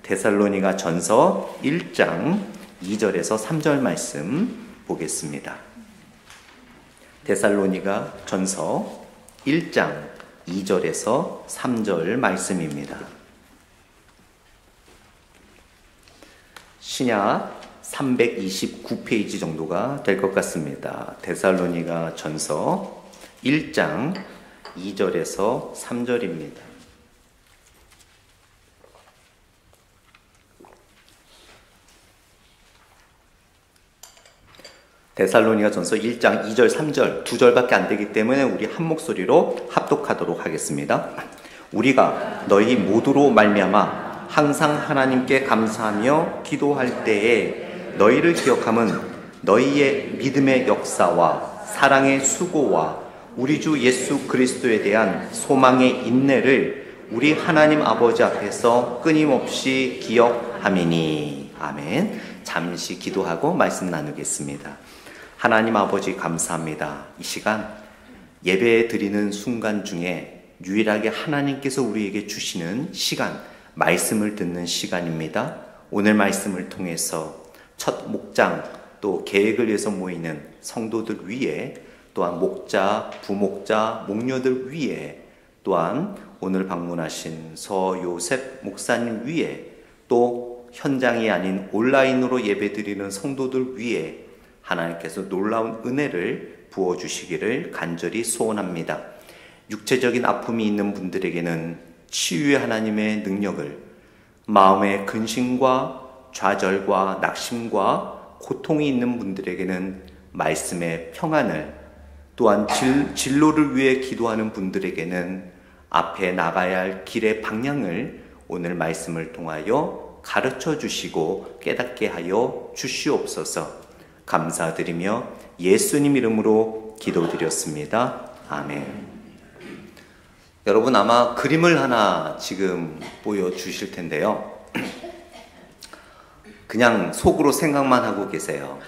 데살로니가 전서 1장 2절에서 3절 말씀 보겠습니다. 데살로니가 전서 1장 2절에서 3절 말씀입니다. 신약 329페이지 정도가 될 것 같습니다. 데살로니가 전서 1장 2절에서 3절입니다. 데살로니가 전서 1장 2절 3절 두 절밖에 안 되기 때문에 우리 한 목소리로 합독하도록 하겠습니다. 우리가 너희 모두로 말미암아 항상 하나님께 감사하며 기도할 때에 너희를 기억함은 너희의 믿음의 역사와 사랑의 수고와 우리 주 예수 그리스도에 대한 소망의 인내를 우리 하나님 아버지 앞에서 끊임없이 기억함이니. 아멘. 잠시 기도하고 말씀 나누겠습니다. 하나님 아버지 감사합니다. 이 시간 예배 드리는 순간 중에 유일하게 하나님께서 우리에게 주시는 시간, 말씀을 듣는 시간입니다. 오늘 말씀을 통해서 첫 목장 또 계획을 위해서 모이는 성도들 위에, 또한 목자, 부목자, 목녀들 위에, 또한 오늘 방문하신 서요셉 목사님 위에, 또 현장이 아닌 온라인으로 예배드리는 성도들 위에 하나님께서 놀라운 은혜를 부어주시기를 간절히 소원합니다. 육체적인 아픔이 있는 분들에게는 치유의 하나님의 능력을, 마음의 근심과 좌절과 낙심과 고통이 있는 분들에게는 말씀의 평안을, 또한 진로를 위해 기도하는 분들에게는 앞에 나가야 할 길의 방향을 오늘 말씀을 통하여 가르쳐 주시고 깨닫게 하여 주시옵소서. 감사드리며 예수님 이름으로 기도드렸습니다. 아멘. 여러분 아마 그림을 하나 지금 보여주실 텐데요. 그냥 속으로 생각만 하고 계세요.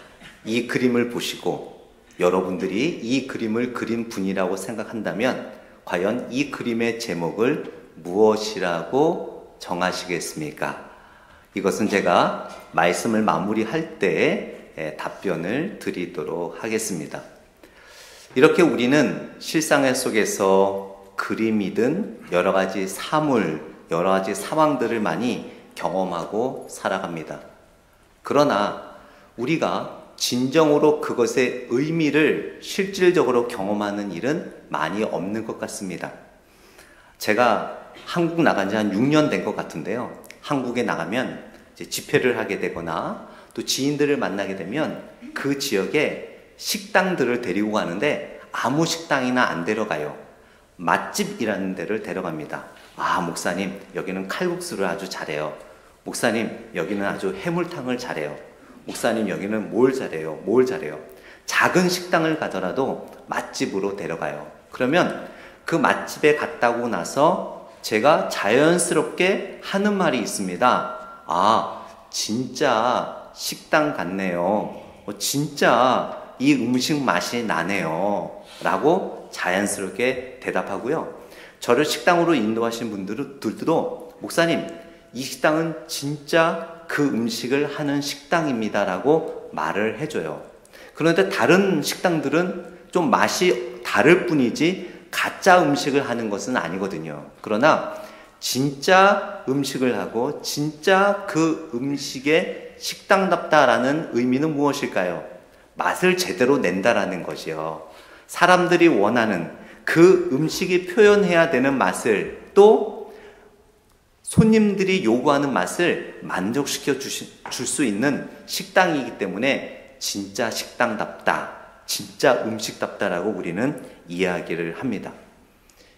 이 그림을 보시고 여러분들이 이 그림을 그린 분이라고 생각한다면 과연 이 그림의 제목을 무엇이라고 정하시겠습니까? 이것은 제가 말씀을 마무리할 때 답변을 드리도록 하겠습니다. 이렇게 우리는 실상 속에서 그림이든 여러 가지 사물, 여러 가지 상황들을 많이 경험하고 살아갑니다. 그러나 우리가 진정으로 그것의 의미를 실질적으로 경험하는 일은 많이 없는 것 같습니다. 제가 한국 나간 지 한 6년 된 것 같은데요. 한국에 나가면 이제 집회를 하게 되거나 또 지인들을 만나게 되면 그 지역에 식당들을 데리고 가는데 아무 식당이나 안 데려가요. 맛집이라는 데를 데려갑니다. 아, 목사님, 여기는 칼국수를 아주 잘해요. 목사님, 여기는 아주 해물탕을 잘해요. 목사님, 여기는 뭘 잘해요. 작은 식당을 가더라도 맛집으로 데려가요. 그러면 그 맛집에 갔다고 나서 제가 자연스럽게 하는 말이 있습니다. 아, 진짜 식당 같네요. 진짜 이 음식 맛이 나네요. 라고 자연스럽게 대답하고요. 저를 식당으로 인도하신 분들도 목사님, 이 식당은 진짜 그 음식을 하는 식당입니다. 라고 말을 해줘요. 그런데 다른 식당들은 좀 맛이 다를 뿐이지 가짜 음식을 하는 것은 아니거든요. 그러나 진짜 음식을 하고 진짜 그 음식의 식당답다라는 의미는 무엇일까요? 맛을 제대로 낸다라는 것이요. 사람들이 원하는 그 음식이 표현해야 되는 맛을, 또 손님들이 요구하는 맛을 만족시켜 줄 수 있는 식당이기 때문에 진짜 식당답다, 진짜 음식답다라고 우리는 이야기를 합니다.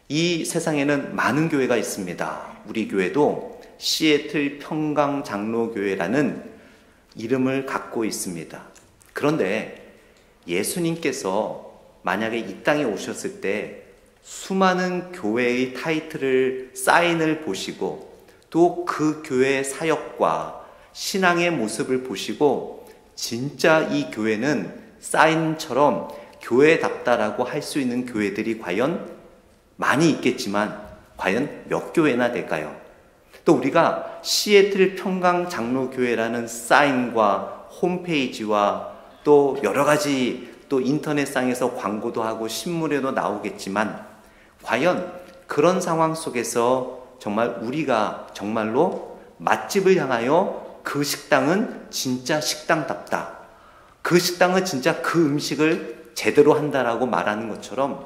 이 세상에는 많은 교회가 있습니다. 우리 교회도 시애틀 평강 장로교회라는 이름을 갖고 있습니다. 그런데 예수님께서 만약에 이 땅에 오셨을 때 수많은 교회의 타이틀을, 사인을 보시고 또 그 교회의 사역과 신앙의 모습을 보시고 진짜 이 교회는 사인처럼 교회답다라고 할 수 있는 교회들이 과연 많이 있겠지만 과연 몇 교회나 될까요? 또 우리가 시애틀 평강 장로교회라는 사인과 홈페이지와 또 여러 가지 또 인터넷상에서 광고도 하고 신문에도 나오겠지만 과연 그런 상황 속에서 정말 우리가 정말로 맛집을 향하여 그 식당은 진짜 식당답다, 그 식당은 진짜 그 음식을 제대로 한다라고 말하는 것처럼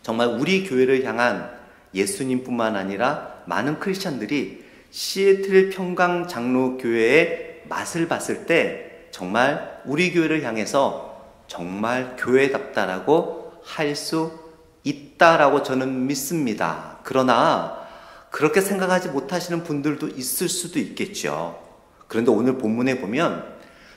정말 우리 교회를 향한 예수님뿐만 아니라 많은 크리스찬들이 시애틀 평강 장로교회의 맛을 봤을 때 정말 우리 교회를 향해서 정말 교회답다라고 할 수 있다라고 저는 믿습니다. 그러나 그렇게 생각하지 못하시는 분들도 있을 수도 있겠죠. 그런데 오늘 본문에 보면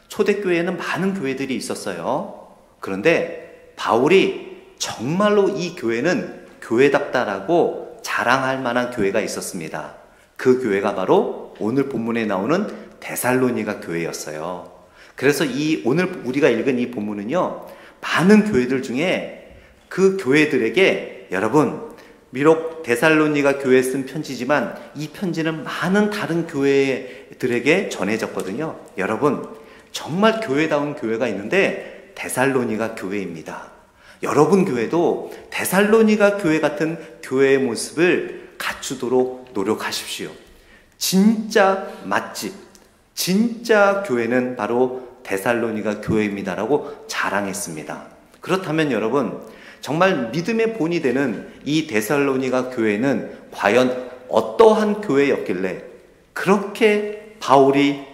초대교회에는 많은 교회들이 있었어요. 그런데 바울이 정말로 이 교회는 교회답다라고 자랑할 만한 교회가 있었습니다. 그 교회가 바로 오늘 본문에 나오는 데살로니가 교회였어요. 그래서 오늘 우리가 읽은 이 본문은요, 많은 교회들 중에 그 교회들에게 여러분, 비록 데살로니가 교회에 쓴 편지지만 이 편지는 많은 다른 교회들에게 전해졌거든요. 여러분, 정말 교회다운 교회가 있는데 데살로니가 교회입니다. 여러분 교회도 데살로니가 교회 같은 교회의 모습을 갖추도록 노력하십시오. 진짜 맛집, 진짜 교회는 바로 데살로니가 교회입니다라고 자랑했습니다. 그렇다면 여러분, 정말 믿음의 본이 되는 이 데살로니가 교회는 과연 어떠한 교회였길래 그렇게 바울이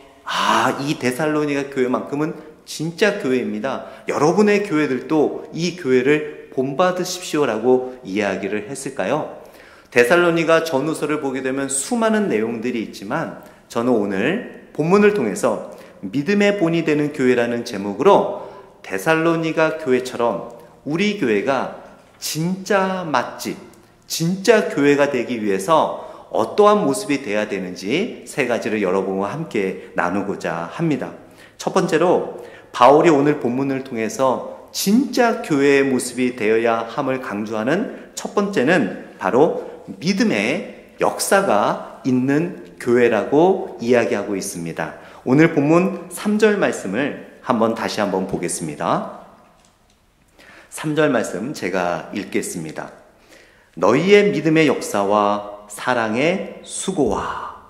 이 데살로니가 교회만큼은 진짜 교회입니다, 여러분의 교회들도 이 교회를 본받으십시오라고 이야기를 했을까요? 데살로니가 전후서를 보게 되면 수많은 내용들이 있지만 저는 오늘 본문을 통해서 믿음의 본이 되는 교회라는 제목으로 데살로니가 교회처럼 우리 교회가 진짜 맛집, 진짜 교회가 되기 위해서 어떠한 모습이 돼야 되는지 세 가지를 여러분과 함께 나누고자 합니다. 첫 번째로 바울이 오늘 본문을 통해서 진짜 교회의 모습이 되어야 함을 강조하는 첫 번째는 바로 믿음의 역사가 있는 교회라고 이야기하고 있습니다. 오늘 본문 3절 말씀을 다시 한번 보겠습니다. 3절 말씀 제가 읽겠습니다. 너희의 믿음의 역사와 사랑의 수고와.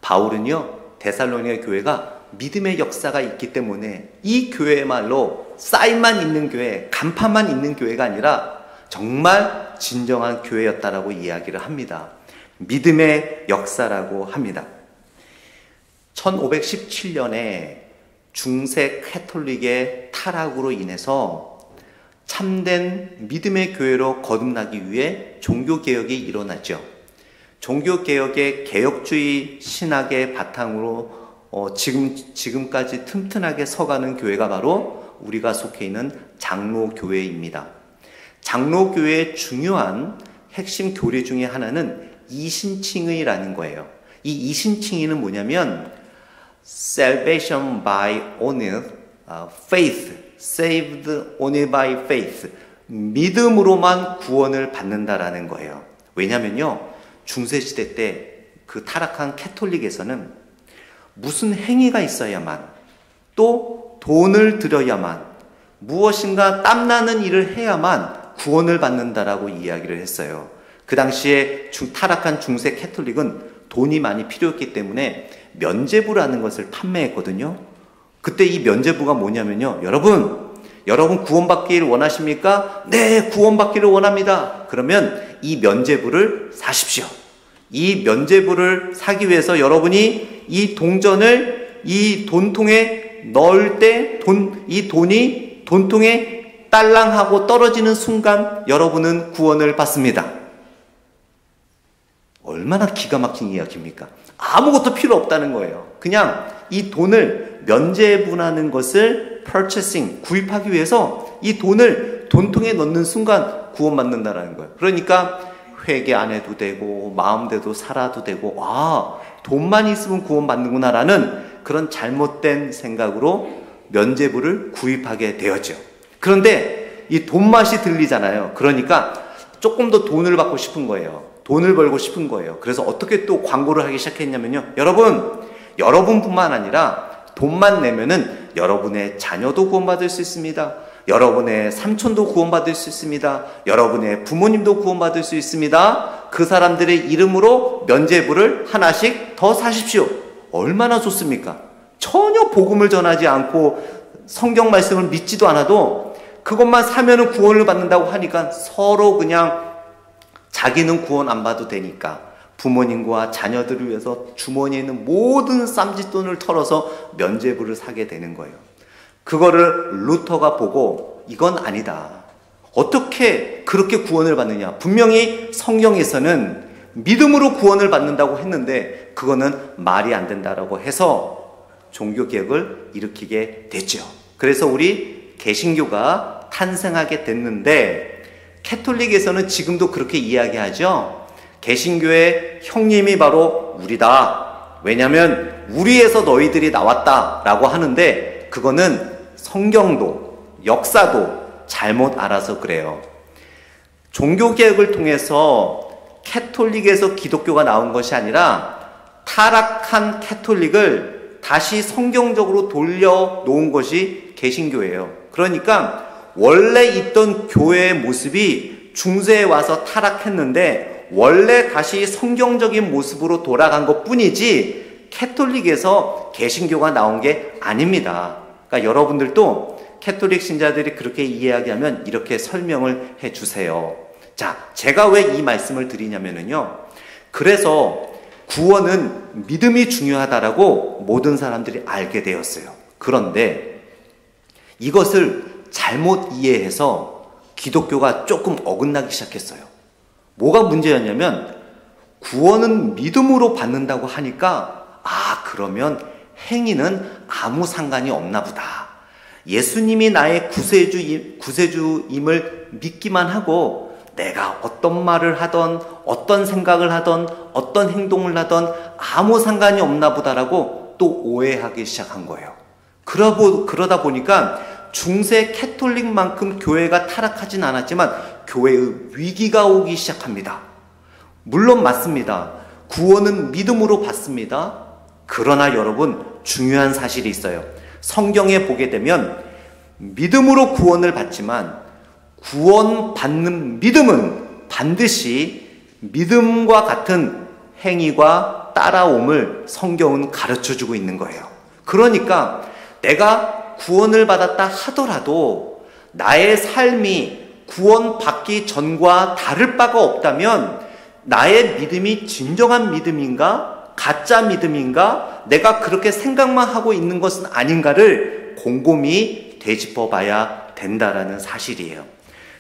바울은요, 데살로니가 교회가 믿음의 역사가 있기 때문에 이 교회야말로 사인만 있는 교회, 간판만 있는 교회가 아니라 정말 진정한 교회였다라고 이야기를 합니다. 믿음의 역사라고 합니다. 1517년에 중세 캐톨릭의 타락으로 인해서 참된 믿음의 교회로 거듭나기 위해 종교개혁이 일어났죠. 종교개혁의 개혁주의 신학의 바탕으로 지금까지 튼튼하게 서가는 교회가 바로 우리가 속해 있는 장로교회입니다. 장로교회의 중요한 핵심 교리 중에 하나는 이신칭의라는 거예요. 이 이신칭의는 뭐냐면 salvation by only faith, saved only by faith, 믿음으로만 구원을 받는다라는 거예요. 왜냐면요, 중세시대 때 그 타락한 캐톨릭에서는 무슨 행위가 있어야만, 또 돈을 들여야만, 무엇인가 땀나는 일을 해야만 구원을 받는다라고 이야기를 했어요. 그 당시에 타락한 중세 캐톨릭은 돈이 많이 필요했기 때문에 면죄부라는 것을 판매했거든요. 그때 이 면죄부가 뭐냐면요, 여러분 구원받기를 원하십니까? 네, 구원받기를 원합니다. 그러면 이 면죄부를 사십시오. 이 면죄부를 사기 위해서 여러분이 이 동전을 이 돈통에 넣을 때 이 돈이 돈통에 딸랑하고 떨어지는 순간 여러분은 구원을 받습니다. 얼마나 기가 막힌 이야기입니까? 아무것도 필요 없다는 거예요. 그냥 이 돈을 면죄부라는 것을 purchasing, 구입하기 위해서 이 돈을 돈통에 넣는 순간 구원받는다는 거예요. 그러니까 회개 안 해도 되고 마음대로 살아도 되고 돈만 있으면 구원받는구나라는 그런 잘못된 생각으로 면죄부를 구입하게 되었죠. 그런데 이 돈 맛이 들리잖아요. 그러니까 조금 더 돈을 받고 싶은 거예요. 돈을 벌고 싶은 거예요. 그래서 어떻게 또 광고를 하기 시작했냐면요. 여러분뿐만 아니라 돈만 내면은 여러분의 자녀도 구원받을 수 있습니다. 여러분의 삼촌도 구원받을 수 있습니다. 여러분의 부모님도 구원받을 수 있습니다. 그 사람들의 이름으로 면죄부를 하나씩 더 사십시오. 얼마나 좋습니까? 전혀 복음을 전하지 않고 성경 말씀을 믿지도 않아도 그것만 사면은 구원을 받는다고 하니까 서로 그냥 자기는 구원 안 받아도 되니까 부모님과 자녀들을 위해서 주머니에 있는 모든 쌈짓돈을 털어서 면죄부를 사게 되는 거예요. 그거를 루터가 보고 이건 아니다. 어떻게 그렇게 구원을 받느냐. 분명히 성경에서는 믿음으로 구원을 받는다고 했는데 그거는 말이 안 된다라고 해서 종교개혁을 일으키게 됐죠. 그래서 우리 개신교가 탄생하게 됐는데 캐톨릭에서는 지금도 그렇게 이야기하죠. 개신교의 형님이 바로 우리다. 왜냐하면 우리에서 너희들이 나왔다라고 하는데 그거는 성경도 역사도 잘못 알아서 그래요. 종교개혁을 통해서 캐톨릭에서 기독교가 나온 것이 아니라 타락한 캐톨릭을 다시 성경적으로 돌려놓은 것이 개신교예요. 그러니까 원래 있던 교회의 모습이 중세에 와서 타락했는데 원래 다시 성경적인 모습으로 돌아간 것 뿐이지 캐톨릭에서 개신교가 나온 게 아닙니다. 그러니까 여러분들도 캐톨릭 신자들이 그렇게 이야기하면 이렇게 설명을 해 주세요. 자, 제가 왜 이 말씀을 드리냐면요. 그래서 구원은 믿음이 중요하다라고 모든 사람들이 알게 되었어요. 그런데 이것을 잘못 이해해서 기독교가 조금 어긋나기 시작했어요. 뭐가 문제였냐면 구원은 믿음으로 받는다고 하니까 그러면 행위는 아무 상관이 없나 보다. 예수님이 나의 구세주임을 믿기만 하고 내가 어떤 말을 하던 어떤 생각을 하던 어떤 행동을 하던 아무 상관이 없나 보다라고 또 오해하기 시작한 거예요. 그러다 보니까 중세 캐톨릭만큼 교회가 타락하진 않았지만 교회의 위기가 오기 시작합니다. 물론 맞습니다. 구원은 믿음으로 받습니다. 그러나 여러분 중요한 사실이 있어요. 성경에 보게 되면 믿음으로 구원을 받지만 구원받는 믿음은 반드시 믿음과 같은 행위와 따라옴을 성경은 가르쳐주고 있는 거예요. 그러니까 내가 구원을 받았다 하더라도 나의 삶이 구원받기 전과 다를 바가 없다면 나의 믿음이 진정한 믿음인가? 가짜 믿음인가? 내가 그렇게 생각만 하고 있는 것은 아닌가를 곰곰이 되짚어 봐야 된다라는 사실이에요.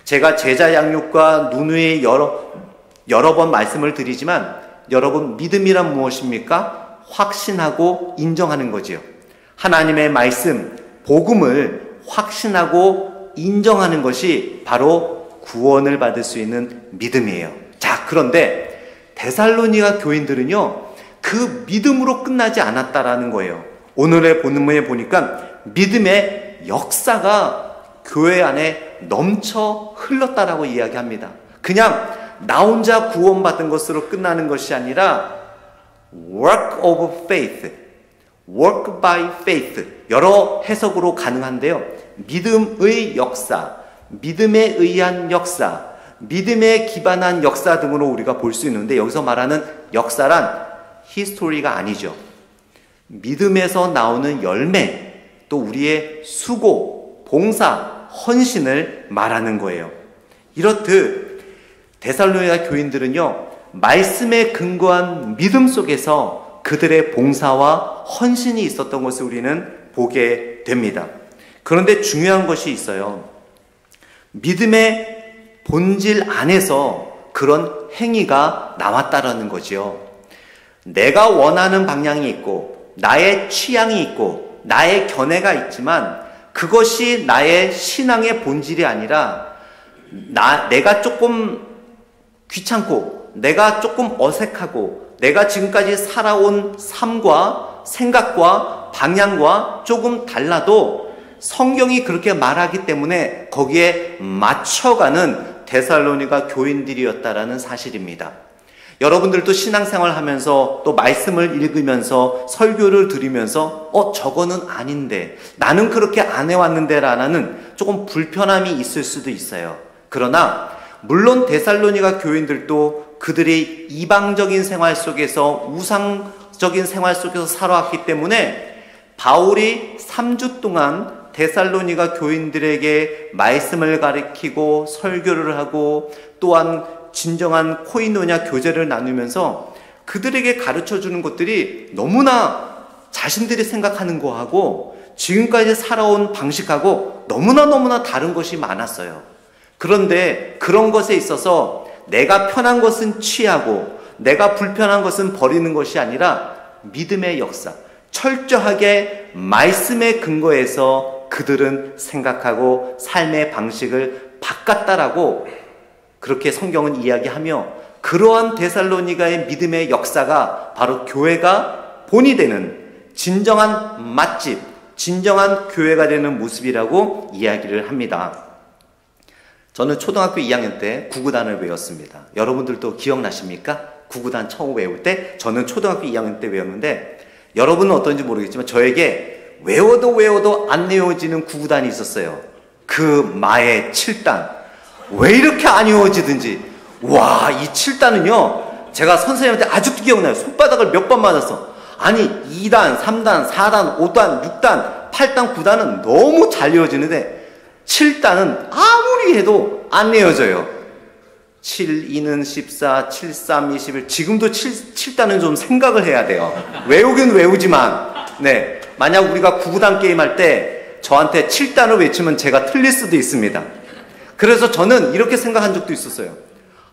제가 제자 양육과 누누이 여러 번 말씀을 드리지만 여러분 믿음이란 무엇입니까? 확신하고 인정하는 거지요. 하나님의 말씀, 복음을 확신하고 인정하는 것이 바로 구원을 받을 수 있는 믿음이에요. 자, 그런데 데살로니가 교인들은요, 그 믿음으로 끝나지 않았다라는 거예요. 오늘의 본문에 보니까 믿음의 역사가 교회 안에 넘쳐 흘렀다라고 이야기합니다. 그냥 나 혼자 구원받은 것으로 끝나는 것이 아니라 work of faith, work by faith 여러 해석으로 가능한데요. 믿음의 역사, 믿음에 의한 역사, 믿음에 기반한 역사 등으로 우리가 볼 수 있는데 여기서 말하는 역사란 히스토리가 아니죠. 믿음에서 나오는 열매, 또 우리의 수고, 봉사, 헌신을 말하는 거예요. 이렇듯 데살로니가 교인들은요, 말씀에 근거한 믿음 속에서 그들의 봉사와 헌신이 있었던 것을 우리는 보게 됩니다. 그런데 중요한 것이 있어요. 믿음의 본질 안에서 그런 행위가 나왔다라는 거지요. 내가 원하는 방향이 있고 나의 취향이 있고 나의 견해가 있지만 그것이 나의 신앙의 본질이 아니라 내가 조금 귀찮고 내가 조금 어색하고 내가 지금까지 살아온 삶과 생각과 방향과 조금 달라도 성경이 그렇게 말하기 때문에 거기에 맞춰가는 데살로니가 교인들이었다라는 사실입니다. 여러분들도 신앙생활 하면서 또 말씀을 읽으면서 설교를 들으면서 저거는 아닌데 나는 그렇게 안 해왔는데 라는 조금 불편함이 있을 수도 있어요. 그러나 물론 데살로니가 교인들도 그들의 이방적인 생활 속에서 우상적인 생활 속에서 살아왔기 때문에 바울이 3주 동안 데살로니가 교인들에게 말씀을 가르치고 설교를 하고 또한 진정한 코이노냐 교제를 나누면서 그들에게 가르쳐주는 것들이 너무나 자신들이 생각하는 거하고 지금까지 살아온 방식하고 너무나 다른 것이 많았어요. 그런데 그런 것에 있어서 내가 편한 것은 취하고 내가 불편한 것은 버리는 것이 아니라 믿음의 역사, 철저하게 말씀의 근거에서 그들은 생각하고 삶의 방식을 바꿨다라고 그렇게 성경은 이야기하며 그러한 데살로니가의 믿음의 역사가 바로 교회가 본이 되는 진정한 맛집, 진정한 교회가 되는 모습이라고 이야기를 합니다. 저는 초등학교 2학년 때 구구단을 외웠습니다. 여러분들도 기억나십니까? 구구단 처음 외울 때 저는 초등학교 2학년 때 외웠는데 여러분은 어떤지 모르겠지만 저에게 외워도 안 외워지는 구구단이 있었어요. 그 마의 7단. 왜 이렇게 안 외워지든지. 와, 이 7단은요 제가 선생님한테 아직도 기억나요. 손바닥을 몇 번 맞았어. 아니 2단, 3단, 4단, 5단, 6단, 8단, 9단은 너무 잘 외워지는데 7단은 아무리 해도 안 외워져요. 7, 2는 14, 7, 3, 21. 지금도 7단은 좀 생각을 해야 돼요. 외우긴 외우지만, 네. 만약 우리가 9구단 게임 할 때 저한테 7단을 외치면 제가 틀릴 수도 있습니다. 그래서 저는 이렇게 생각한 적도 있었어요.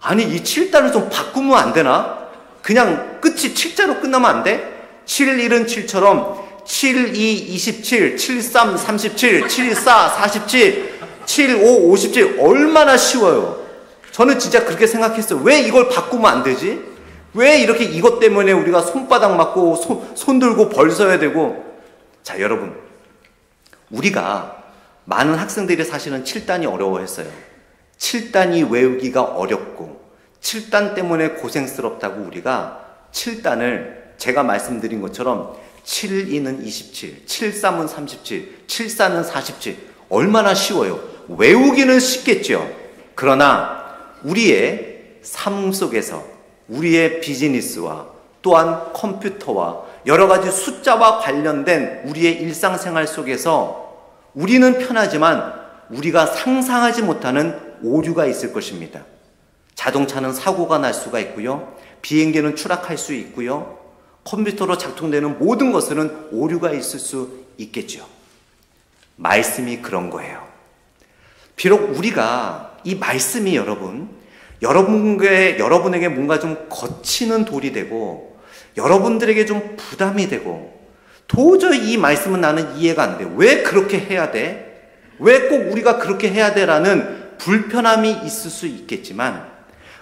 아니, 이 7단을 좀 바꾸면 안 되나? 그냥 끝이 7자로 끝나면 안 돼? 7, 1은 7처럼 7, 2, 27, 7, 3, 37, 7, 4, 47, 7, 5, 57. 얼마나 쉬워요. 저는 진짜 그렇게 생각했어요. 왜 이걸 바꾸면 안 되지? 왜 이렇게 이것 때문에 우리가 손바닥 맞고 손 들고 벌 서야 되고. 자, 여러분, 우리가 많은 학생들이 사실은 7단이 어려워했어요. 7단이 외우기가 어렵고 7단 때문에 고생스럽다고 우리가 7단을 제가 말씀드린 것처럼 7, 2는 27, 7, 3은 37, 7, 4는 47. 얼마나 쉬워요. 외우기는 쉽겠죠. 그러나 우리의 삶 속에서 우리의 비즈니스와 또한 컴퓨터와 여러 가지 숫자와 관련된 우리의 일상생활 속에서 우리는 편하지만 우리가 상상하지 못하는 오류가 있을 것입니다. 자동차는 사고가 날 수가 있고요. 비행기는 추락할 수 있고요. 컴퓨터로 작동되는 모든 것은 오류가 있을 수 있겠죠. 말씀이 그런 거예요. 비록 우리가 이 말씀이 여러분에게 뭔가 좀 거치는 돌이 되고 여러분들에게 좀 부담이 되고 도저히 이 말씀은 나는 이해가 안 돼. 왜 그렇게 해야 돼? 왜 꼭 우리가 그렇게 해야 돼? 라는 불편함이 있을 수 있겠지만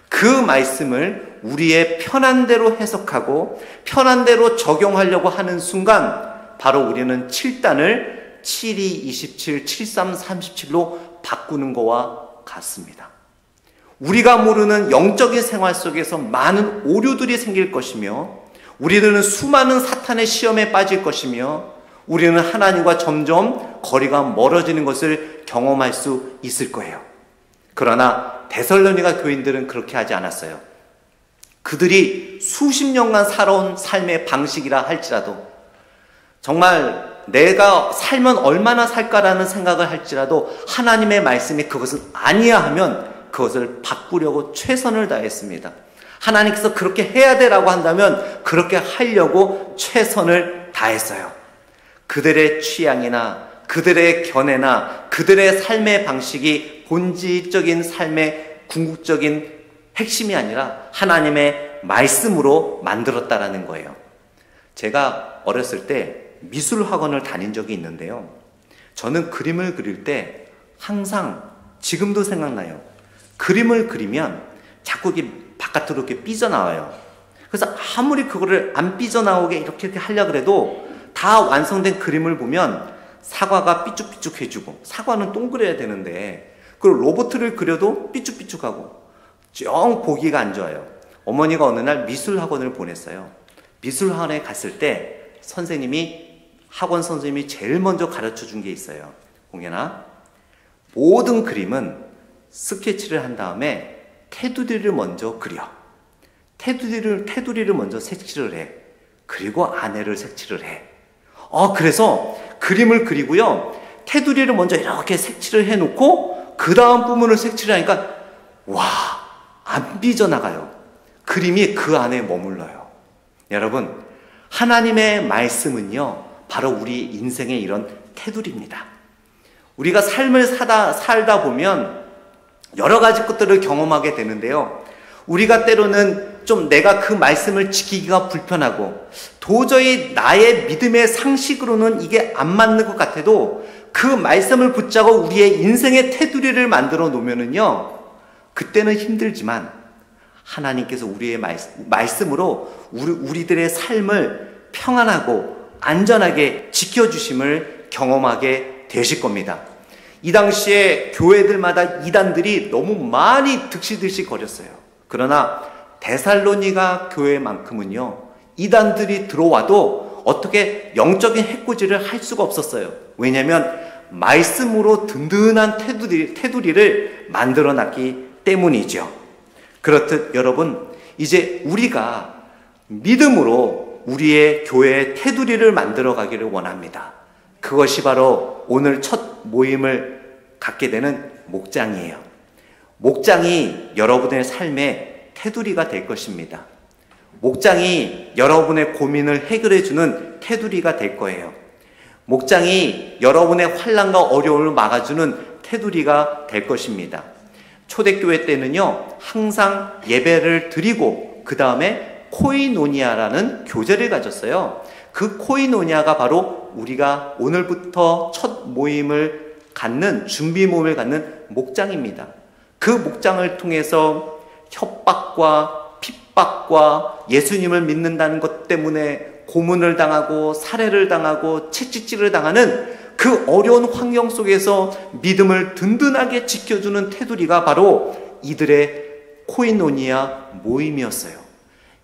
그 말씀을 우리의 편한 대로 해석하고 편한 대로 적용하려고 하는 순간 바로 우리는 7단을 7, 2, 27, 7, 3, 37로 바꾸는 것과 같습니다. 우리가 모르는 영적인 생활 속에서 많은 오류들이 생길 것이며 우리들은 수많은 사탄의 시험에 빠질 것이며 우리는 하나님과 점점 거리가 멀어지는 것을 경험할 수 있을 거예요. 그러나 데살로니가 교인들은 그렇게 하지 않았어요. 그들이 수십 년간 살아온 삶의 방식이라 할지라도 정말 내가 살면 얼마나 살까라는 생각을 할지라도 하나님의 말씀이 그것은 아니야 하면 그것을 바꾸려고 최선을 다했습니다. 하나님께서 그렇게 해야 되라고 한다면 그렇게 하려고 최선을 다했어요. 그들의 취향이나 그들의 견해나 그들의 삶의 방식이 본질적인 삶의 궁극적인 핵심이 아니라 하나님의 말씀으로 만들었다라는 거예요. 제가 어렸을 때 미술 학원을 다닌 적이 있는데요. 저는 그림을 그릴 때 항상 지금도 생각나요. 그림을 그리면 자꾸 이렇게 바깥으로 이렇게 삐져나와요. 그래서 아무리 그거를 안 삐져나오게 이렇게 하려고 해도 다 완성된 그림을 보면 사과가 삐죽삐죽해지고 사과는 동그래야 되는데 그리고 로봇을 그려도 삐죽삐죽하고 영 보기가 안 좋아요. 어머니가 어느 날 미술학원을 보냈어요. 미술학원에 갔을 때 학원 선생님이 제일 먼저 가르쳐 준 게 있어요. 공연아, 모든 그림은 스케치를 한 다음에 테두리를 먼저 그려. 테두리를 먼저 색칠을 해. 그리고 안에를 색칠을 해. 그래서 그림을 그리고요, 테두리를 먼저 이렇게 색칠을 해놓고 그 다음 부분을 색칠을 하니까 와, 안 삐져나가요. 그림이 그 안에 머물러요. 여러분, 하나님의 말씀은요, 바로 우리 인생의 이런 테두리입니다. 우리가 삶을 살다 보면 여러 가지 것들을 경험하게 되는데요, 우리가 때로는 좀 내가 그 말씀을 지키기가 불편하고 도저히 나의 믿음의 상식으로는 이게 안 맞는 것 같아도 그 말씀을 붙잡고 우리의 인생의 테두리를 만들어 놓으면은요, 그때는 힘들지만 하나님께서 우리의 말씀으로 우리들의 삶을 평안하고 안전하게 지켜주심을 경험하게 되실 겁니다. 이 당시에 교회들마다 이단들이 너무 많이 득실득실 거렸어요. 그러나 데살로니가 교회만큼은요, 이단들이 들어와도 어떻게 영적인 해코지를 할 수가 없었어요. 왜냐하면 말씀으로 든든한 테두리를 만들어 놨기 때문이죠. 그렇듯 여러분, 이제 우리가 믿음으로 우리의 교회의 테두리를 만들어 가기를 원합니다. 그것이 바로 오늘 첫 모임을 갖게 되는 목장이에요. 목장이 여러분의 삶의 테두리가 될 것입니다. 목장이 여러분의 고민을 해결해주는 테두리가 될 거예요. 목장이 여러분의 환난과 어려움을 막아주는 테두리가 될 것입니다. 초대교회 때는요, 항상 예배를 드리고 그 다음에 코이노니아라는 교제를 가졌어요. 그 코이노니아가 바로 우리가 오늘부터 첫 모임을 갖는, 준비 모임을 갖는 목장입니다. 그 목장을 통해서 협박과 핍박과 예수님을 믿는다는 것 때문에 고문을 당하고 살해를 당하고 채찍질을 당하는 그 어려운 환경 속에서 믿음을 든든하게 지켜주는 테두리가 바로 이들의 코이노니아 모임이었어요.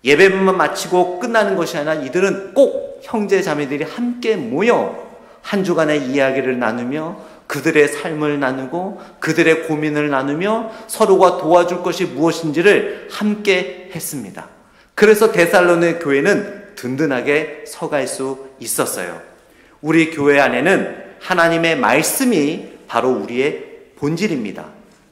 예배만 마치고 끝나는 것이 아니라 이들은 꼭 형제 자매들이 함께 모여 한 주간의 이야기를 나누며 그들의 삶을 나누고 그들의 고민을 나누며 서로가 도와줄 것이 무엇인지를 함께 했습니다. 그래서 데살로니가 교회는 든든하게 서갈 수 있었어요. 우리 교회 안에는 하나님의 말씀이 바로 우리의 본질입니다.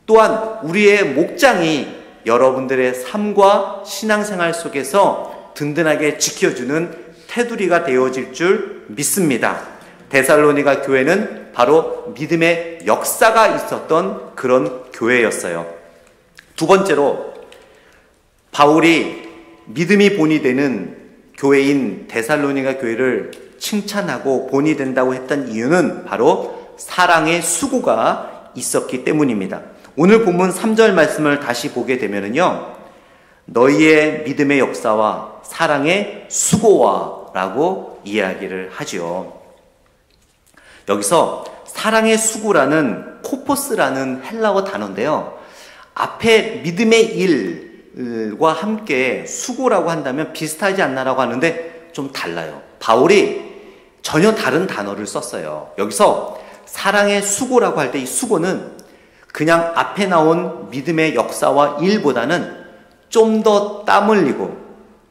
또한 우리의 목장이 여러분들의 삶과 신앙생활 속에서 든든하게 지켜주는 테두리가 되어질 줄 믿습니다. 데살로니가 교회는 바로 믿음의 역사가 있었던 그런 교회였어요. 두 번째로, 바울이 믿음이 본이 되는 교회인 데살로니가 교회를 칭찬하고 본이 된다고 했던 이유는 바로 사랑의 수고가 있었기 때문입니다. 오늘 본문 3절 말씀을 다시 보게 되면은요, 너희의 믿음의 역사와 사랑의 수고와 라고 이야기를 하죠. 여기서 사랑의 수고라는 코포스라는 헬라어 단어인데요, 앞에 믿음의 일과 함께 수고라고 한다면 비슷하지 않나라고 하는데 좀 달라요. 바울이 전혀 다른 단어를 썼어요. 여기서 사랑의 수고라고 할 때 이 수고는 그냥 앞에 나온 믿음의 역사와 일보다는 좀 더 땀 흘리고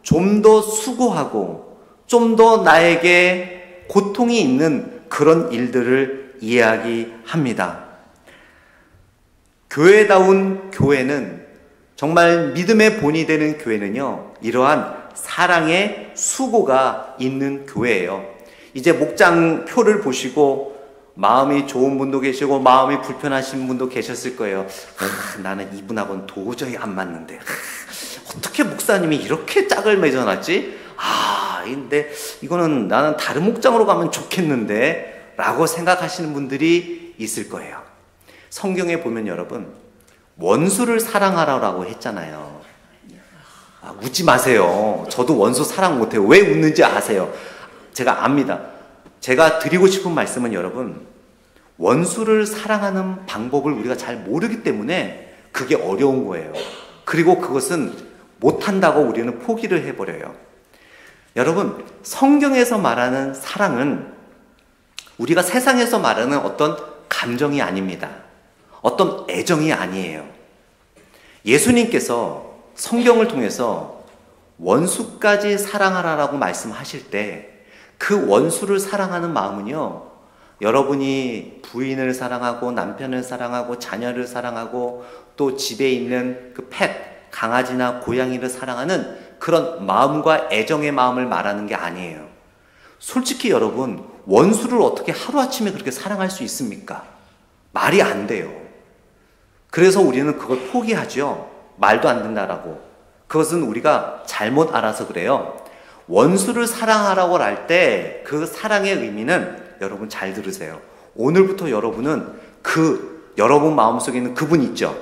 좀 더 수고하고 좀 더 나에게 고통이 있는 그런 일들을 이야기합니다. 교회다운 교회는, 정말 믿음의 본이 되는 교회는요, 이러한 사랑의 수고가 있는 교회예요. 이제 목장표를 보시고 마음이 좋은 분도 계시고 마음이 불편하신 분도 계셨을 거예요. 나는 이분하고는 도저히 안 맞는데, 어떻게 목사님이 이렇게 짝을 맺어놨지? 근데 이거는 나는 다른 목장으로 가면 좋겠는데 라고 생각하시는 분들이 있을 거예요. 성경에 보면 여러분, 원수를 사랑하라고 했잖아요. 웃지 마세요. 저도 원수 사랑 못해요. 왜 웃는지 아세요? 제가 압니다. 제가 드리고 싶은 말씀은 여러분, 원수를 사랑하는 방법을 우리가 잘 모르기 때문에 그게 어려운 거예요. 그리고 그것은 못한다고 우리는 포기를 해버려요. 여러분, 성경에서 말하는 사랑은 우리가 세상에서 말하는 어떤 감정이 아닙니다. 어떤 애정이 아니에요. 예수님께서 성경을 통해서 원수까지 사랑하라라고 말씀하실 때 그 원수를 사랑하는 마음은요, 여러분이 부인을 사랑하고 남편을 사랑하고 자녀를 사랑하고 또 집에 있는 그 펫, 강아지나 고양이를 사랑하는 그런 마음과 애정의 마음을 말하는 게 아니에요. 솔직히 여러분, 원수를 어떻게 하루아침에 그렇게 사랑할 수 있습니까? 말이 안 돼요. 그래서 우리는 그걸 포기하죠. 말도 안 된다라고. 그것은 우리가 잘못 알아서 그래요. 원수를 사랑하라고 할 때 그 사랑의 의미는 여러분 잘 들으세요. 오늘부터 여러분은 여러분 마음속에 있는 그분 있죠?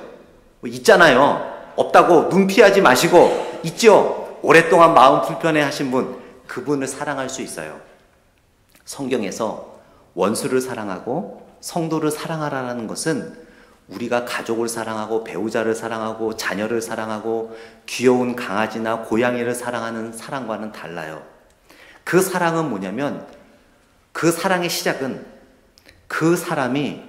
있잖아요. 없다고 눈 피하지 마시고 있죠? 오랫동안 마음 불편해 하신 분, 그분을 사랑할 수 있어요. 성경에서 원수를 사랑하고 성도를 사랑하라는 것은 우리가 가족을 사랑하고 배우자를 사랑하고 자녀를 사랑하고 귀여운 강아지나 고양이를 사랑하는 사랑과는 달라요. 그 사랑은 뭐냐면 그 사랑의 시작은 그 사람이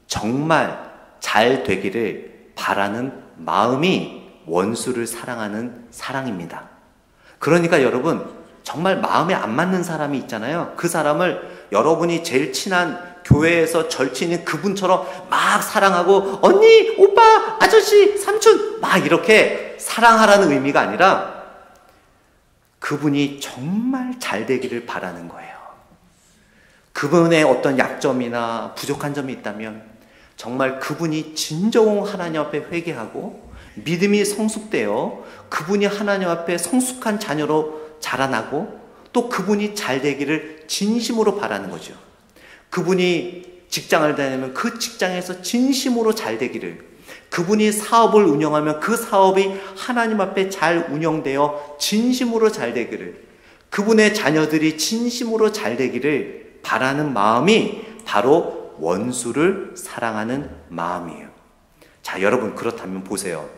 정말 잘 되기를 바라는 마음이 원수를 사랑하는 사랑입니다. 그러니까 여러분, 정말 마음에 안 맞는 사람이 있잖아요. 그 사람을 여러분이 제일 친한 교회에서 절친인 그분처럼 막 사랑하고 언니, 오빠, 아저씨, 삼촌 막 이렇게 사랑하라는 의미가 아니라 그분이 정말 잘 되기를 바라는 거예요. 그분의 어떤 약점이나 부족한 점이 있다면 정말 그분이 진정 하나님 앞에 회개하고 믿음이 성숙되어 그분이 하나님 앞에 성숙한 자녀로 자라나고 또 그분이 잘 되기를 진심으로 바라는 거죠. 그분이 직장을 다니면 그 직장에서 진심으로 잘 되기를, 그분이 사업을 운영하면 그 사업이 하나님 앞에 잘 운영되어 진심으로 잘 되기를, 그분의 자녀들이 진심으로 잘 되기를 바라는 마음이 바로 원수를 사랑하는 마음이에요. 자, 여러분, 그렇다면 보세요.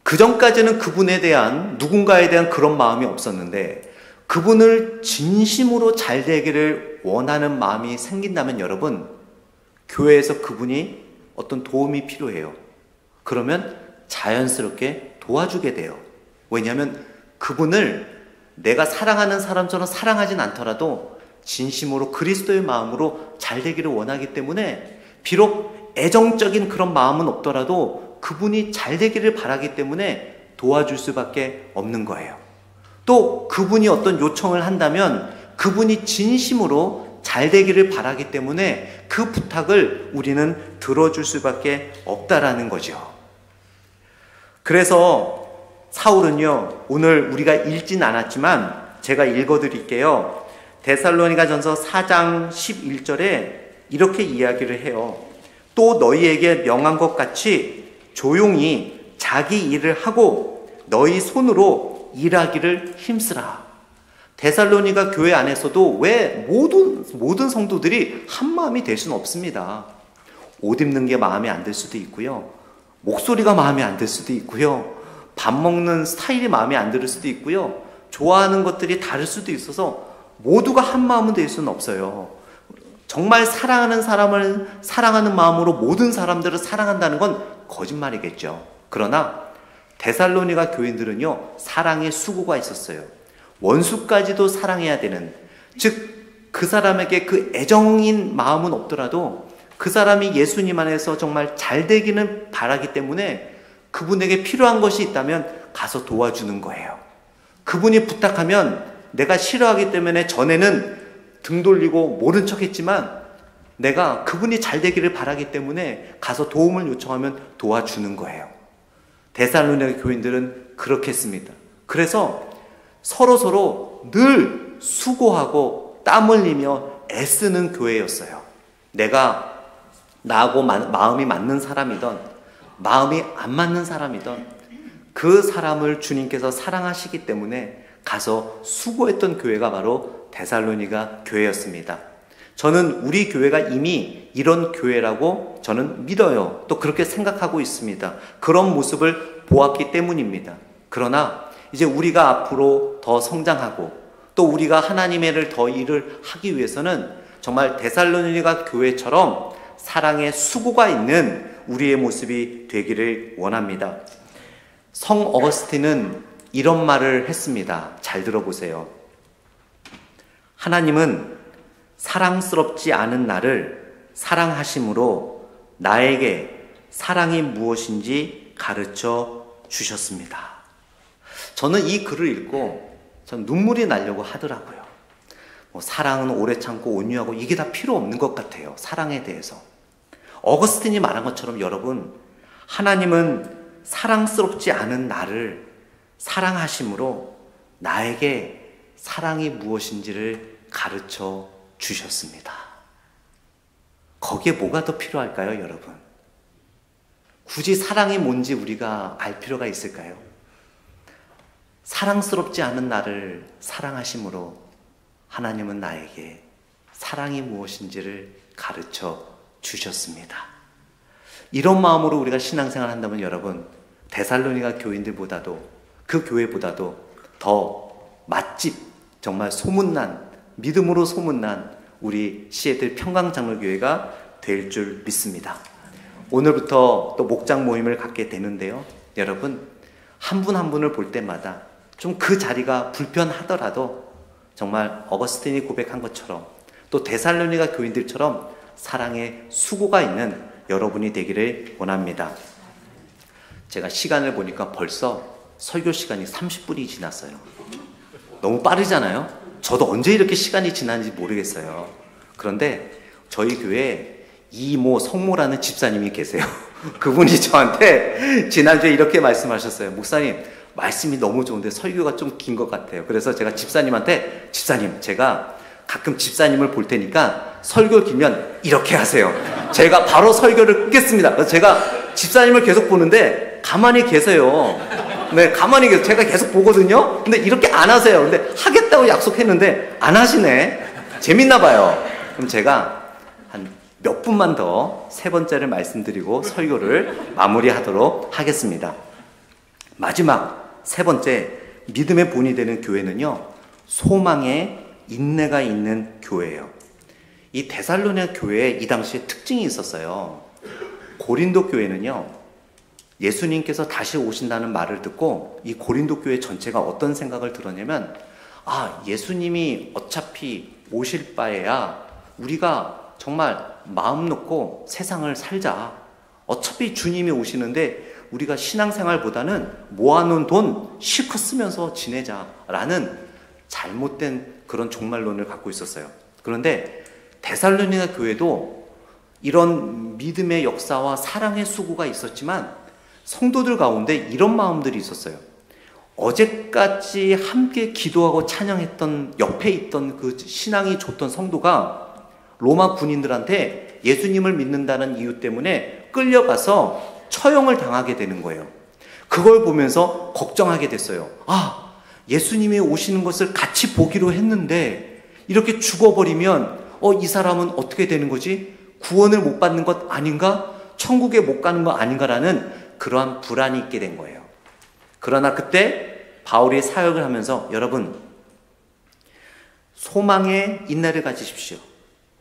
그 전까지는 그분에 대한, 누군가에 대한 그런 마음이 없었는데 그분을 진심으로 잘 되기를 원하는 마음이 생긴다면 여러분, 교회에서 그분이 어떤 도움이 필요해요. 그러면 자연스럽게 도와주게 돼요. 왜냐하면 그분을 내가 사랑하는 사람처럼 사랑하진 않더라도 진심으로 그리스도의 마음으로 잘 되기를 원하기 때문에 비록 애정적인 그런 마음은 없더라도 그분이 잘 되기를 바라기 때문에 도와줄 수밖에 없는 거예요. 또 그분이 어떤 요청을 한다면 그분이 진심으로 잘 되기를 바라기 때문에 그 부탁을 우리는 들어줄 수밖에 없다라는 거죠. 그래서 사울은요, 오늘 우리가 읽진 않았지만 제가 읽어드릴게요. 데살로니가전서 4장 11절에 이렇게 이야기를 해요. 또 너희에게 명한 것 같이 조용히 자기 일을 하고 너희 손으로 일하기를 힘쓰라. 데살로니가 교회 안에서도 왜 모든 성도들이 한 마음이 될 수는 없습니다. 옷 입는 게 마음에 안 들 수도 있고요. 목소리가 마음에 안 들 수도 있고요. 밥 먹는 스타일이 마음에 안 들 수도 있고요. 좋아하는 것들이 다를 수도 있어서 모두가 한 마음은 될 수는 없어요. 정말 사랑하는 사람을 사랑하는 마음으로 모든 사람들을 사랑한다는 건 거짓말이겠죠. 그러나 데살로니가 교인들은요, 사랑의 수고가 있었어요. 원수까지도 사랑해야 되는, 즉 그 사람에게 그 애정인 마음은 없더라도 그 사람이 예수님 안에서 정말 잘 되기는 바라기 때문에 그분에게 필요한 것이 있다면 가서 도와주는 거예요. 그분이 부탁하면 내가 싫어하기 때문에 전에는 등 돌리고 모른 척 했지만 내가 그분이 잘 되기를 바라기 때문에 가서 도움을 요청하면 도와주는 거예요. 데살로니가 교인들은 그렇게 했습니다. 그래서 서로서로 늘 수고하고 땀 흘리며 애쓰는 교회였어요. 내가 나하고 마음이 맞는 사람이든 마음이 안 맞는 사람이든 그 사람을 주님께서 사랑하시기 때문에 가서 수고했던 교회가 바로 데살로니가 교회였습니다. 저는 우리 교회가 이미 이런 교회라고 저는 믿어요. 또 그렇게 생각하고 있습니다. 그런 모습을 보았기 때문입니다. 그러나 이제 우리가 앞으로 더 성장하고 또 우리가 하나님의 일을 더 일을 하기 위해서는 정말 데살로니가 교회처럼 사랑의 수고가 있는 우리의 모습이 되기를 원합니다. 성 어거스틴은 이런 말을 했습니다. 잘 들어보세요. 하나님은 사랑스럽지 않은 나를 사랑하심으로 나에게 사랑이 무엇인지 가르쳐 주셨습니다. 저는 이 글을 읽고 전 눈물이 나려고 하더라고요. 사랑은 오래 참고 온유하고 이게 다 필요 없는 것 같아요. 사랑에 대해서. 어거스틴이 말한 것처럼 여러분, 하나님은 사랑스럽지 않은 나를 사랑하심으로 나에게 사랑이 무엇인지를 가르쳐 주셨습니다. 거기에 뭐가 더 필요할까요, 여러분? 굳이 사랑이 뭔지 우리가 알 필요가 있을까요? 사랑스럽지 않은 나를 사랑하심으로 하나님은 나에게 사랑이 무엇인지를 가르쳐 주셨습니다. 이런 마음으로 우리가 신앙생활을 한다면 여러분, 데살로니가 교인들보다도 그 교회보다도 더 맛집, 정말 소문난, 믿음으로 소문난 우리 시애틀 평강장로교회가 될 줄 믿습니다. 오늘부터 또 목장 모임을 갖게 되는데요. 여러분, 한 분 한 분을 볼 때마다 좀 그 자리가 불편하더라도 정말 어거스틴이 고백한 것처럼 또 데살로니가 교인들처럼 사랑의 수고가 있는 여러분이 되기를 원합니다. 제가 시간을 보니까 벌써 설교 시간이 30분이 지났어요. 너무 빠르잖아요? 저도 언제 이렇게 시간이 지났는지 모르겠어요. 그런데 저희 교회에 이모, 성모라는 집사님이 계세요. 그분이 저한테 지난주에 이렇게 말씀하셨어요. 목사님, 말씀이 너무 좋은데 설교가 좀 긴 것 같아요. 그래서 제가 집사님한테, 집사님, 제가 가끔 집사님을 볼 테니까 설교 길면 이렇게 하세요. 제가 바로 설교를 끊겠습니다. 그래서 제가 집사님을 계속 보는데 가만히 계세요. 네, 가만히 계세요. 제가 계속 보거든요. 근데 이렇게 안 하세요. 근데 하겠다고 약속했는데 안 하시네. 재밌나 봐요. 그럼 제가 한 몇 분만 더 세 번째를 말씀드리고 설교를 마무리하도록 하겠습니다. 마지막 세 번째, 믿음의 본이 되는 교회는요, 소망에 인내가 있는 교회예요. 이 데살로니가 교회에 이 당시에 특징이 있었어요. 고린도 교회는요, 예수님께서 다시 오신다는 말을 듣고 이 고린도 교회 전체가 어떤 생각을 들었냐면, 아, 예수님이 어차피 오실 바에야 우리가 정말 마음 놓고 세상을 살자. 어차피 주님이 오시는데 우리가 신앙생활보다는 모아놓은 돈 실컷 쓰면서 지내자라는 잘못된 그런 종말론을 갖고 있었어요. 그런데 데살로니가 교회도 이런 믿음의 역사와 사랑의 수고가 있었지만 성도들 가운데 이런 마음들이 있었어요. 어제까지 함께 기도하고 찬양했던 옆에 있던 그 신앙이 좋던 성도가 로마 군인들한테 예수님을 믿는다는 이유 때문에 끌려가서 처형을 당하게 되는 거예요. 그걸 보면서 걱정하게 됐어요. 아, 예수님이 오시는 것을 같이 보기로 했는데 이렇게 죽어버리면 이 사람은 어떻게 되는 거지? 구원을 못 받는 것 아닌가? 천국에 못 가는 거 아닌가라는 그러한 불안이 있게 된 거예요. 그러나 그때 바울이 사역을 하면서 여러분, 소망에 인내를 가지십시오.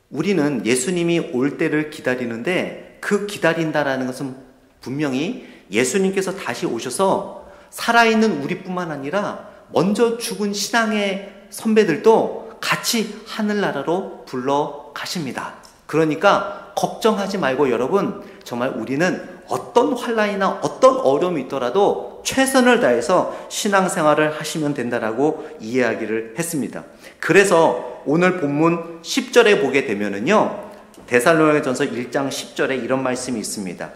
우리는 예수님이 올 때를 기다리는데 그 기다린다라는 것은 분명히 예수님께서 다시 오셔서 살아있는 우리뿐만 아니라 먼저 죽은 신앙의 선배들도 같이 하늘나라로 불러 가십니다. 그러니까 걱정하지 말고 여러분, 정말 우리는 어떤 환난이나 어떤 어려움이 있더라도 최선을 다해서 신앙생활을 하시면 된다라고 이야기를 했습니다. 그래서 오늘 본문 10절에 보게 되면은요, 데살로니가전서 1장 10절에 이런 말씀이 있습니다.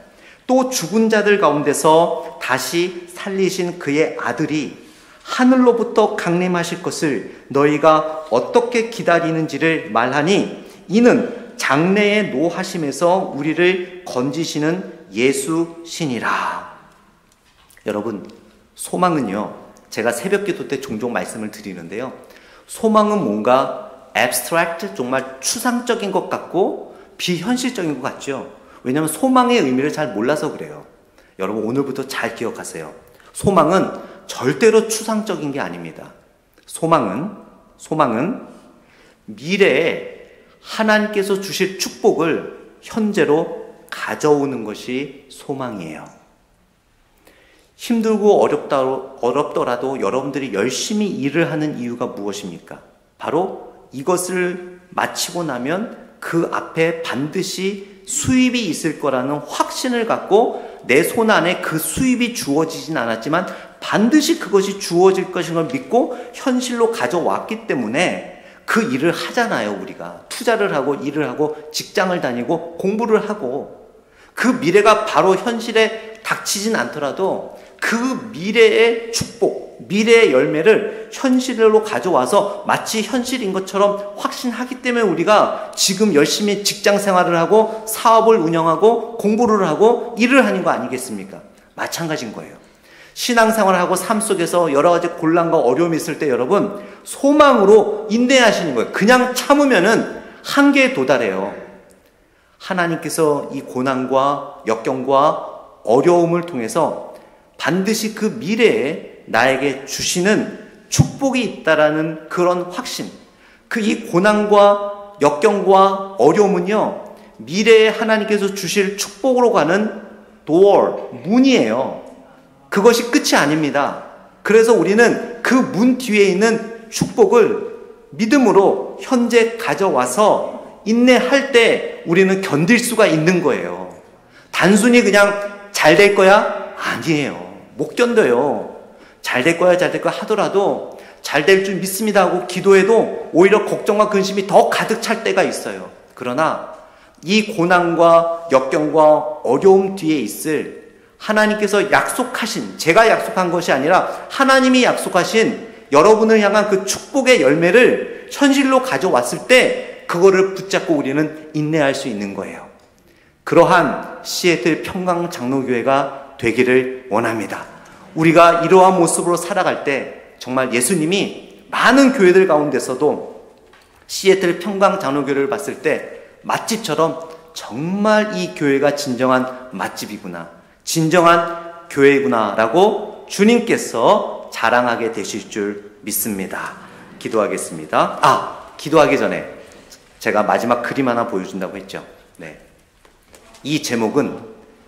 또 죽은 자들 가운데서 다시 살리신 그의 아들이 하늘로부터 강림하실 것을 너희가 어떻게 기다리는지를 말하니 이는 장래의 노하심에서 우리를 건지시는 예수시니라. 여러분, 소망은요, 제가 새벽기도 때 종종 말씀을 드리는데요, 소망은 뭔가 abstract, 정말 추상적인 것 같고 비현실적인 것 같죠. 왜냐하면 소망의 의미를 잘 몰라서 그래요. 여러분, 오늘부터 잘 기억하세요. 소망은 절대로 추상적인 게 아닙니다. 소망은 미래에 하나님께서 주실 축복을 현재로 가져오는 것이 소망이에요. 힘들고 어렵더라도 여러분들이 열심히 일을 하는 이유가 무엇입니까? 바로 이것을 마치고 나면 그 앞에 반드시 수입이 있을 거라는 확신을 갖고 내 손 안에 그 수입이 주어지진 않았지만 반드시 그것이 주어질 것인 걸 믿고 현실로 가져왔기 때문에 그 일을 하잖아요. 우리가 투자를 하고 일을 하고 직장을 다니고 공부를 하고 그 미래가 바로 현실에 닥치진 않더라도 그 미래의 축복, 미래의 열매를 현실로 가져와서 마치 현실인 것처럼 확신하기 때문에 우리가 지금 열심히 직장 생활을 하고 사업을 운영하고 공부를 하고 일을 하는 거 아니겠습니까? 마찬가지인 거예요. 신앙생활을 하고 삶 속에서 여러 가지 곤란과 어려움이 있을 때 여러분 소망으로 인내하시는 거예요. 그냥 참으면은 한계에 도달해요. 하나님께서 이 고난과 역경과 어려움을 통해서 반드시 그 미래에 나에게 주시는 축복이 있다라는 그런 확신, 그 이 고난과 역경과 어려움은요 미래에 하나님께서 주실 축복으로 가는 door, 문이에요. 그것이 끝이 아닙니다. 그래서 우리는 그 문 뒤에 있는 축복을 믿음으로 현재 가져와서 인내할 때 우리는 견딜 수가 있는 거예요. 단순히 그냥 잘 될 거야? 아니에요. 못 견뎌요. 잘 될 거야 하더라도 잘 될 줄 믿습니다 하고 기도해도 오히려 걱정과 근심이 더 가득 찰 때가 있어요. 그러나 이 고난과 역경과 어려움 뒤에 있을 하나님께서 약속하신, 제가 약속한 것이 아니라 하나님이 약속하신 여러분을 향한 그 축복의 열매를 현실로 가져왔을 때 그거를 붙잡고 우리는 인내할 수 있는 거예요. 그러한 시애틀 평강장로교회가 되기를 원합니다. 우리가 이러한 모습으로 살아갈 때 정말 예수님이 많은 교회들 가운데서도 시애틀 평강장로교회를 봤을 때 맛집처럼 정말 이 교회가 진정한 맛집이구나, 진정한 교회구나라고 주님께서 자랑하게 되실 줄 믿습니다. 기도하겠습니다. 기도하기 전에 제가 마지막 그림 하나 보여준다고 했죠. 네. 이 제목은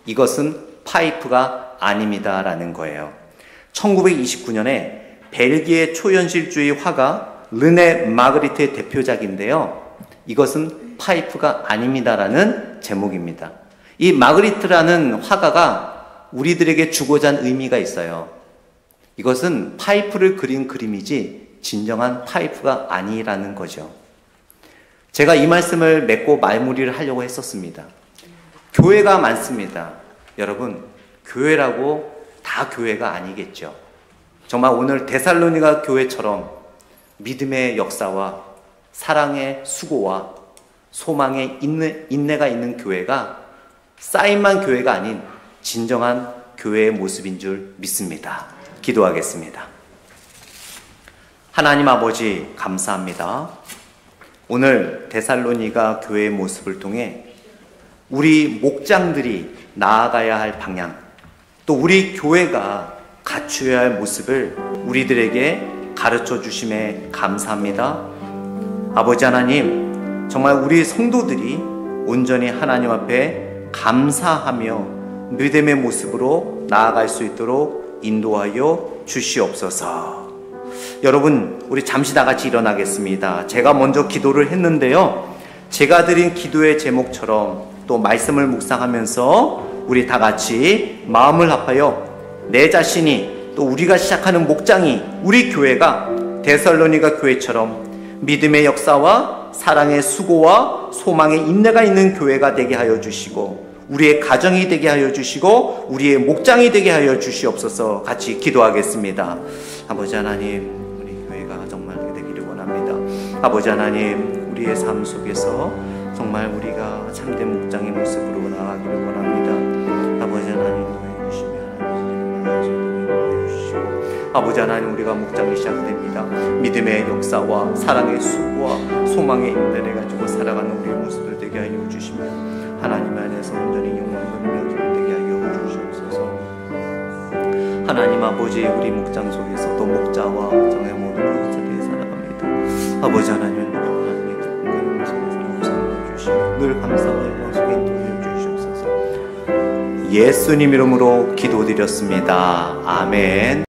이것은 파이프가 아닙니다 라는 거예요. 1929년에 벨기에 초현실주의 화가 르네 마그리트의 대표작인데요. 이것은 파이프가 아닙니다 라는 제목입니다. 이 마그리트라는 화가가 우리들에게 주고자 한 의미가 있어요. 이것은 파이프를 그린 그림이지 진정한 파이프가 아니라는 거죠. 제가 이 말씀을 맺고 마무리를 하려고 했었습니다. 교회가 많습니다. 여러분, 교회라고 다 교회가 아니겠죠. 정말 오늘 데살로니가 교회처럼 믿음의 역사와 사랑의 수고와 소망의 인내가 있는 교회가 쌓인만 교회가 아닌 진정한 교회의 모습인 줄 믿습니다. 기도하겠습니다. 하나님 아버지 감사합니다. 오늘 데살로니가 교회의 모습을 통해 우리 목장들이 나아가야 할 방향, 또 우리 교회가 갖추어야 할 모습을 우리들에게 가르쳐 주심에 감사합니다. 아버지 하나님, 정말 우리 성도들이 온전히 하나님 앞에 감사하며 믿음의 모습으로 나아갈 수 있도록 인도하여 주시옵소서. 여러분, 우리 잠시 다 같이 일어나겠습니다. 제가 먼저 기도를 했는데요, 제가 드린 기도의 제목처럼 또 말씀을 묵상하면서 우리 다 같이 마음을 합하여 내 자신이, 또 우리가 시작하는 목장이, 우리 교회가 데살로니가 교회처럼 믿음의 역사와 사랑의 수고와 소망의 인내가 있는 교회가 되게 하여 주시고, 우리의 가정이 되게 하여 주시고, 우리의 목장이 되게 하여 주시옵소서. 같이 기도하겠습니다. 아버지 하나님, 우리 교회가 정말 되기를 원합니다. 아버지 하나님, 우리의 삶 속에서 정말 우리가 참된 목장의 모습으로 나아가기를 원합니다. 아버지 하나님, 도해 주시며 하나님 주시고, 아버지 하나님, 우리가 목장이 시작됩니다. 믿음의 역사와 사랑의 수고와 소망의 인내를 가지고 살아가는 우리의 모습을 되게 하여 주시며, 하나님 안에서 온전히 영광과 능력을 되게 하여 주시옵소서. 하나님 아버지, 우리 목장 속에서도 목자와 목장의 모든 것들이 살아갑니다. 아버지 하나님, 하나님의 속에서 주시고 늘 감사와 영광 속에 인도해 주시옵소서. 예수님 이름으로 기도드렸습니다. 아멘.